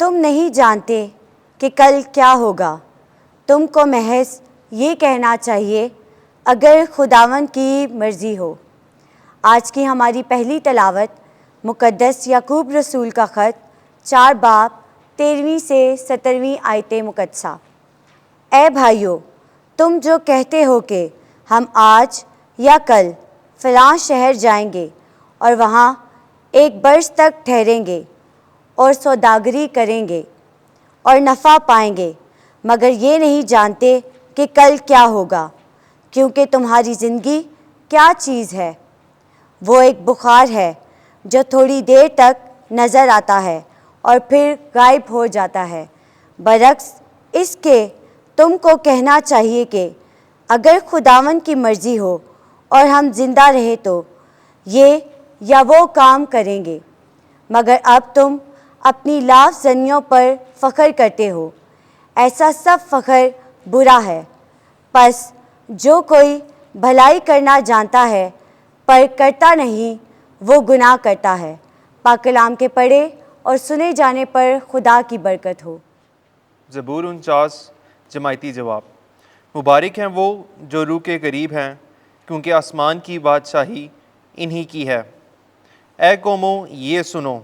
تم نہیں جانتے کہ کل کیا ہوگا۔ تم کو محض یہ کہنا چاہیے اگر خداوند کی مرضی ہو۔ آج کی ہماری پہلی تلاوت مقدس یعقوب رسول کا خط 4 باب 13ویں سے 17ویں آیت مقدسہ۔ اے بھائیو، تم جو کہتے ہو کہ ہم آج یا کل فلاں شہر جائیں گے اور وہاں ایک برس تک ٹھہریں گے اور سوداگری کریں گے اور نفع پائیں گے، مگر یہ نہیں جانتے کہ کل کیا ہوگا، کیونکہ تمہاری زندگی کیا چیز ہے؟ وہ ایک بخار ہے جو تھوڑی دیر تک نظر آتا ہے اور پھر غائب ہو جاتا ہے۔ برعکس اس کے تم کو کہنا چاہیے کہ اگر خداوند کی مرضی ہو اور ہم زندہ رہے تو یہ یا وہ کام کریں گے، مگر اب تم اپنی لاف زنیوں پر فخر کرتے ہو۔ ایسا سب فخر برا ہے۔ پس جو کوئی بھلائی کرنا جانتا ہے پر کرتا نہیں، وہ گناہ کرتا ہے۔ پاک کلام کے پڑھے اور سنے جانے پر خدا کی برکت ہو۔ زبور 49 جماعتی جواب۔ مبارک ہیں وہ جو روح کے قریب ہیں، کیونکہ آسمان کی بادشاہی انہی کی ہے۔ اے قوموں یہ سنو،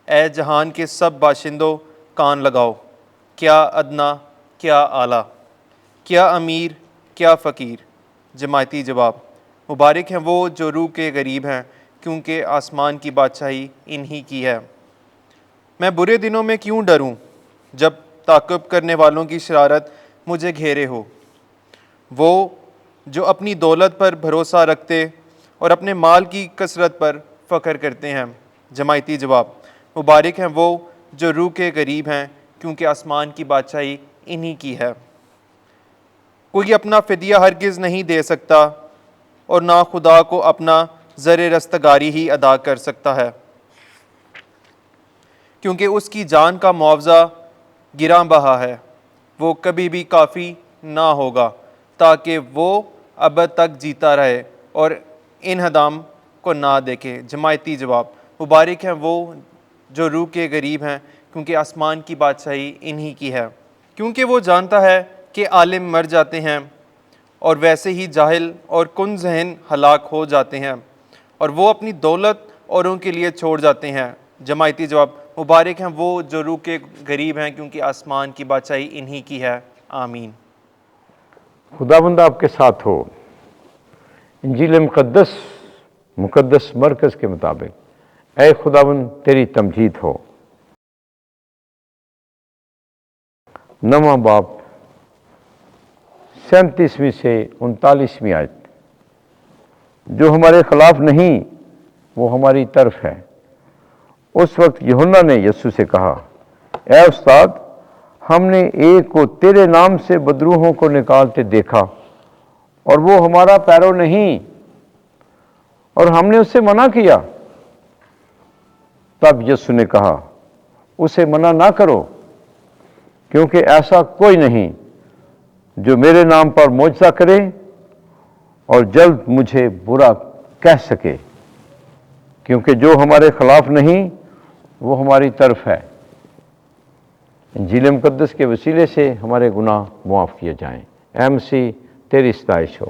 اے جہان کے سب باشندوں کان لگاؤ۔ کیا ادنا کیا اعلیٰ، کیا امیر کیا فقیر۔ جماعتی جواب۔ مبارک ہیں وہ جو روح کے قریب ہیں، کیونکہ آسمان کی بادشاہی انہی کی ہے۔ میں برے دنوں میں کیوں ڈروں، جب تعقب کرنے والوں کی شرارت مجھے گھیرے ہو۔ وہ جو اپنی دولت پر بھروسہ رکھتے اور اپنے مال کی کثرت پر فخر کرتے ہیں۔ جماعتی جواب۔ مبارک ہیں وہ جو روح کے قریب ہیں، کیونکہ آسمان کی بادشاہی انہی کی ہے۔ کوئی اپنا فدیہ ہرگز نہیں دے سکتا اور نہ خدا کو اپنا زر رستگاری ہی ادا کر سکتا ہے، کیونکہ اس کی جان کا معاوضہ گراں بہا ہے۔ وہ کبھی بھی کافی نہ ہوگا تاکہ وہ ابد تک جیتا رہے اور انہدام کو نہ دیکھے۔ جماعتی جواب۔ مبارک ہیں وہ جو روح کے قریب ہیں، کیونکہ آسمان کی بادشاہی انہی کی ہے۔ کیونکہ وہ جانتا ہے کہ عالم مر جاتے ہیں اور ویسے ہی جاہل اور کن ذہن ہلاک ہو جاتے ہیں، اور وہ اپنی دولت اوروں کے لیے چھوڑ جاتے ہیں۔ جماعتی جواب۔ مبارک ہیں وہ جو روح کے قریب ہیں، کیونکہ آسمان کی بادشاہی انہی کی ہے۔ آمین۔ خداوند آپ کے ساتھ ہو۔ انجیل مقدس مرکز کے مطابق اے خداوند تیری تمجید ہو۔ 9واں باب 37ویں سے 39ویں آیت۔ جو ہمارے خلاف نہیں وہ ہماری طرف ہے۔ اس وقت یوحنا نے یسوع سے کہا، اے استاد، ہم نے ایک کو تیرے نام سے بدروحوں کو نکالتے دیکھا اور وہ ہمارا پیرو نہیں، اور ہم نے اسے منع کیا۔ تب یسوع نے کہا، اسے منع نہ کرو، کیونکہ ایسا کوئی نہیں جو میرے نام پر معجزہ کرے اور جلد مجھے برا کہہ سکے، کیونکہ جو ہمارے خلاف نہیں وہ ہماری طرف ہے۔ انجیل مقدس کے وسیلے سے ہمارے گناہ معاف کیے جائیں۔ اے مسیح تیری ستائش ہو۔